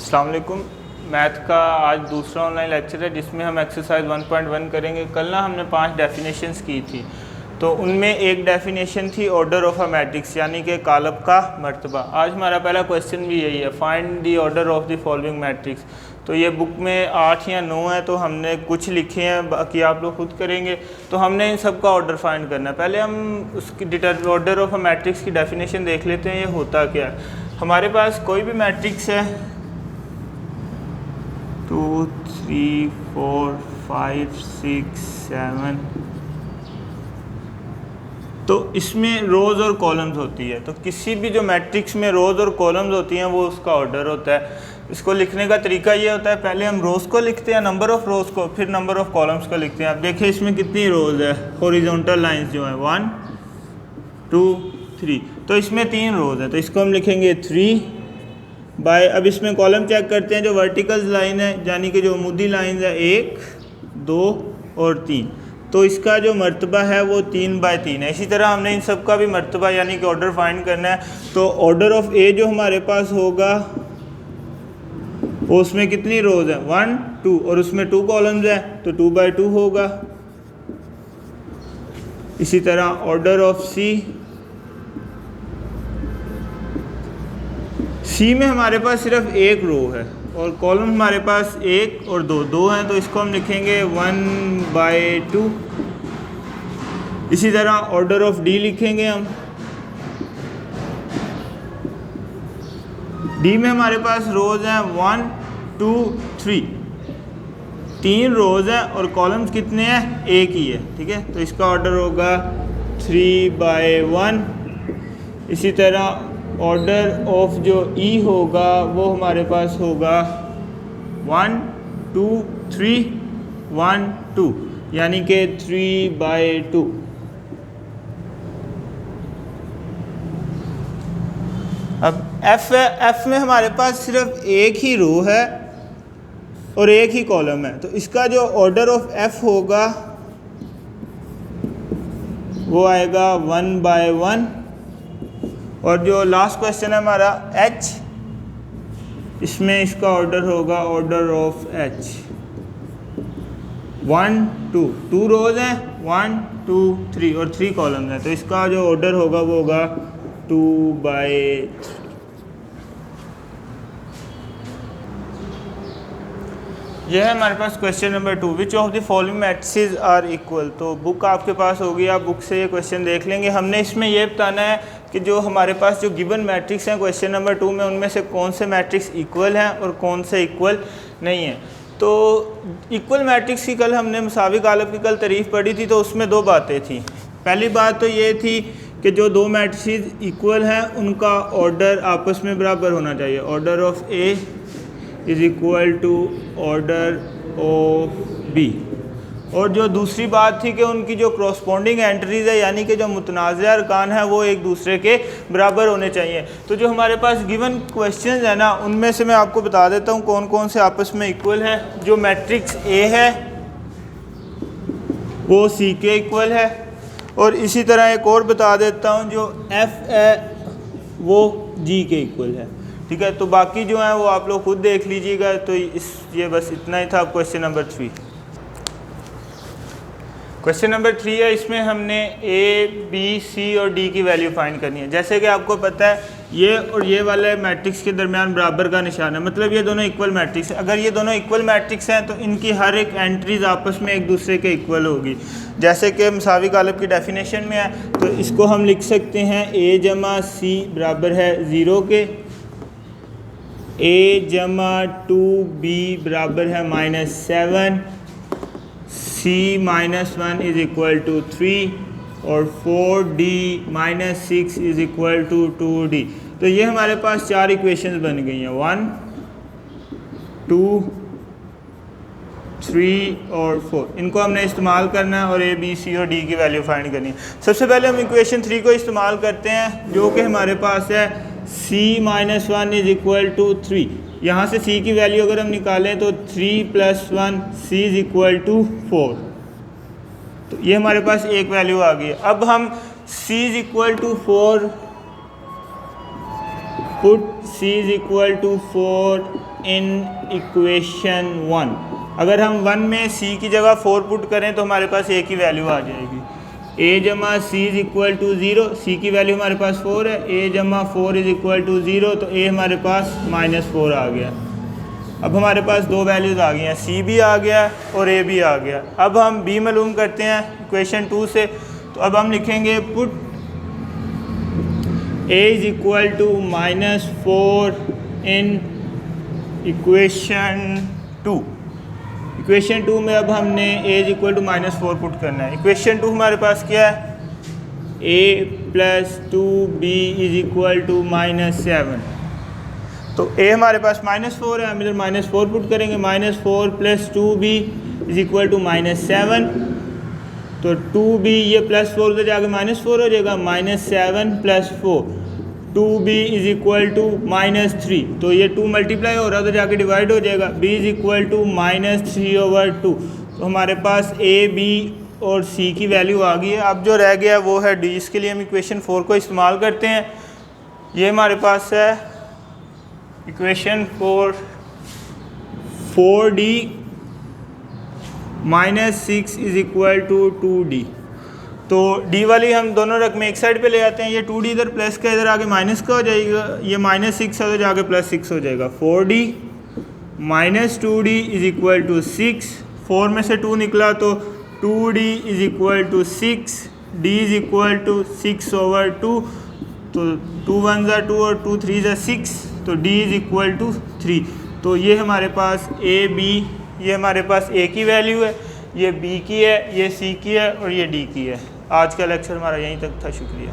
अस्सलाम वालेकुम। मैथ का आज दूसरा ऑनलाइन लेक्चर है जिसमें हम एक्सरसाइज 1.1 करेंगे। कल ना हमने 5 डेफिनेशंस की थी, तो उनमें एक डेफिनेशन थी ऑर्डर ऑफ अ मैट्रिक्स, यानी कि कालब का मर्तबा। आज हमारा पहला क्वेश्चन भी यही है, find the order of the following matrix. तो ये बुक में 8 या 9 है, तो हमने कुछ लिखे हैं, बाकी आप लोग खुद करेंगे। तो हमने इन सब का ऑर्डर फाइंड करना है। पहले हम उसकी ऑर्डर ऑफ अ मैट्रिक्स की डेफिनेशन देख लेते हैं, ये होता क्या है। हमारे पास कोई भी मैट्रिक्स है 2 3 4 5 6 7, तो इसमें रोज़ और कॉलम्स होती है। तो किसी भी जो मैट्रिक्स में रोज़ और कॉलम्स होती हैं वो उसका ऑर्डर होता है। इसको लिखने का तरीका ये होता है, पहले हम रोज़ को लिखते हैं, नंबर ऑफ़ रोज़ को, फिर नंबर ऑफ़ कॉलम्स को लिखते हैं। अब देखिए इसमें कितनी रोज़ है, हॉरिजॉन्टल लाइंस जो है 1 2 3, तो इसमें 3 रोज़ है, तो इसको हम लिखेंगे 3 बाय। अब इसमें कॉलम चेक करते हैं, जो वर्टिकल लाइन है यानी कि जो अमूदी लाइन है 1 2 और 3, तो इसका जो मर्तबा है वो 3 बाय 3 है। इसी तरह हमने इन सब का भी मर्तबा यानी कि ऑर्डर फाइंड करना है। तो ऑर्डर ऑफ ए जो हमारे पास होगा वो उसमें कितनी रोज़ है 1 2, और उसमें 2 कॉलम्स है तो 2 बाय 2 होगा। इसी तरह ऑर्डर ऑफ सी में हमारे पास सिर्फ एक रो है और कॉलम हमारे पास 1 और 2 हैं, तो इसको हम लिखेंगे 1 बाय 2। इसी तरह ऑर्डर ऑफ डी लिखेंगे हम। डी में हमारे पास रोज़ हैं 1 2 3, 3 रोज़ हैं और कॉलम्स कितने हैं, एक ही है, ठीक है। तो इसका ऑर्डर होगा 3 बाय 1। इसी तरह ऑर्डर ऑफ जो ई होगा वो हमारे पास होगा 1 2 3 1 2, यानी कि 3 बाय 2। अब एफ है, एफ में हमारे पास सिर्फ एक ही रो है और एक ही कॉलम है, तो इसका जो ऑर्डर ऑफ एफ होगा वो आएगा 1 बाय 1। और जो लास्ट क्वेश्चन है हमारा एच, इसमें इसका ऑर्डर होगा ऑर्डर ऑफ एच 1 2 रोज़ हैं 1 2 3 और 3 कॉलम्स हैं, तो इसका जो ऑर्डर होगा वो होगा 2 बाय 3। यह है हमारे पास question number 2, which of the following matrices are equal. तो बुक आपके पास होगी, आप बुक से ये क्वेश्चन देख लेंगे। हमने इसमें ये बताना है कि जो हमारे पास जो गिवन मैट्रिक्स हैं क्वेश्चन नंबर 2 में, उनमें से कौन से मैट्रिक्स इक्वल हैं और कौन से इक्वल नहीं हैं। तो इक्वल मैट्रिक्स की कल हमने मुसावी कालब की कल तारीफ़ पढ़ी थी, तो उसमें 2 बातें थी। पहली बात तो ये थी कि जो 2 मैट्रिसेस इक्वल हैं उनका ऑर्डर आपस में बराबर होना चाहिए। Order of A is equal to order of B. और जो दूसरी बात थी कि उनकी जो करस्पॉन्डिंग एंट्रीज़ है यानी कि जो मुतनाज़ा अरकान है वो एक दूसरे के बराबर होने चाहिए। तो जो हमारे पास गिवन क्वेश्चंस है ना, उनमें से मैं आपको बता देता हूँ कौन कौन से आपस में इक्वल है। जो मैट्रिक्स ए है वो सी के इक्वल है, और इसी तरह एक और बता देता हूँ, जो एफ है वो जी के इक्वल है, ठीक है। तो बाकी जो है वो आप लोग खुद देख लीजिएगा। तो ये बस इतना ही था क्वेश्चन नंबर 3। क्वेश्चन नंबर 3 है, इसमें हमने ए बी सी और डी की वैल्यू फाइंड करनी है। जैसे कि आपको पता है ये और ये वाले मैट्रिक्स के दरमियान बराबर का निशान है, मतलब ये दोनों इक्वल मैट्रिक्स है। अगर ये दोनों इक्वल मैट्रिक्स हैं तो इनकी हर एक एंट्रीज आपस में एक दूसरे के इक्वल होगी। जैसे कि मुसावी कालब की डेफिनेशन में है, तो इसको हम लिख सकते हैं ए जमा सी बराबर है 0 के, ए जमा 2b बराबर है -7, c -1 इज़ इक्वल टू 3 और 4d -6 is equal to 2d। तो ये हमारे पास 4 इक्वेशंस बन गई हैं, 1 2 3 और 4। इनको हमने इस्तेमाल करना है और ए बी सी और डी की वैल्यू फाइंड करनी है। सबसे पहले हम इक्वेशन 3 को इस्तेमाल करते हैं, जो कि हमारे पास है c -1 इज़ इक्वल टू 3। यहाँ से c की वैल्यू अगर हम निकालें तो 3 + 1 c इज़ इक्वल टू 4। तो ये हमारे पास एक वैल्यू आ गई। अब हम c is equal to 4 put c is equal to 4 in equation 1। अगर हम 1 में c की जगह 4 पुट करें तो हमारे पास a की वैल्यू आ जाएगी। a जमा c is equal to 0, c की वैल्यू हमारे पास 4 है, a जमा 4 इज़ इक्वल टू 0, तो a हमारे पास -4 आ गया। अब हमारे पास दो वैल्यूज़ आ गई हैं, c भी आ गया और a भी आ गया। अब हम b मालूम करते हैं इक्वेशन 2 से, तो अब हम लिखेंगे put a is equal to -4 in equation 2। Equation 2 में अब हमने a is equal to -4 put करना है। इक्वेशन 2 हमारे पास क्या है, a plus 2b is equal to -7। तो a हमारे पास -4 है, हम इधर -4 पुट करेंगे, -4 plus 2b is equal to -7। तो 2b ये +4 उधर जाके -4 हो जाएगा, -7 plus 4, 2b is equal to -3। तो ये 2 मल्टीप्लाई हो रहा है, उधर जाके डिवाइड हो जाएगा, b इज़ इक्वल टू -3/2। तो हमारे पास a, b और c की वैल्यू आ गई है। अब जो रह गया वो है d, इसके लिए हम इक्वेशन 4 को इस्तेमाल करते हैं। ये हमारे पास है equation 4d -6 is equal to 2d। तो d वाली हम दोनों रकमें एक साइड पे ले आते हैं, ये 2d इधर प्लस का इधर आगे माइनस का हो जाएगा, ये -6 है तो जाके +6 हो जाएगा। 4d - 2d is equal to 6, 4 में से 2 निकला तो 2d is equal to 6, d is equal to 6/2। तो 2 1 ज़ा 2 और 2 3 ज़ा 6, तो d इज़ इक्वल टू 3। तो ये हमारे पास a b, ये हमारे पास a की वैल्यू है, ये b की है, ये c की है और ये d की है। आज का लेक्चर हमारा यहीं तक था, शुक्रिया।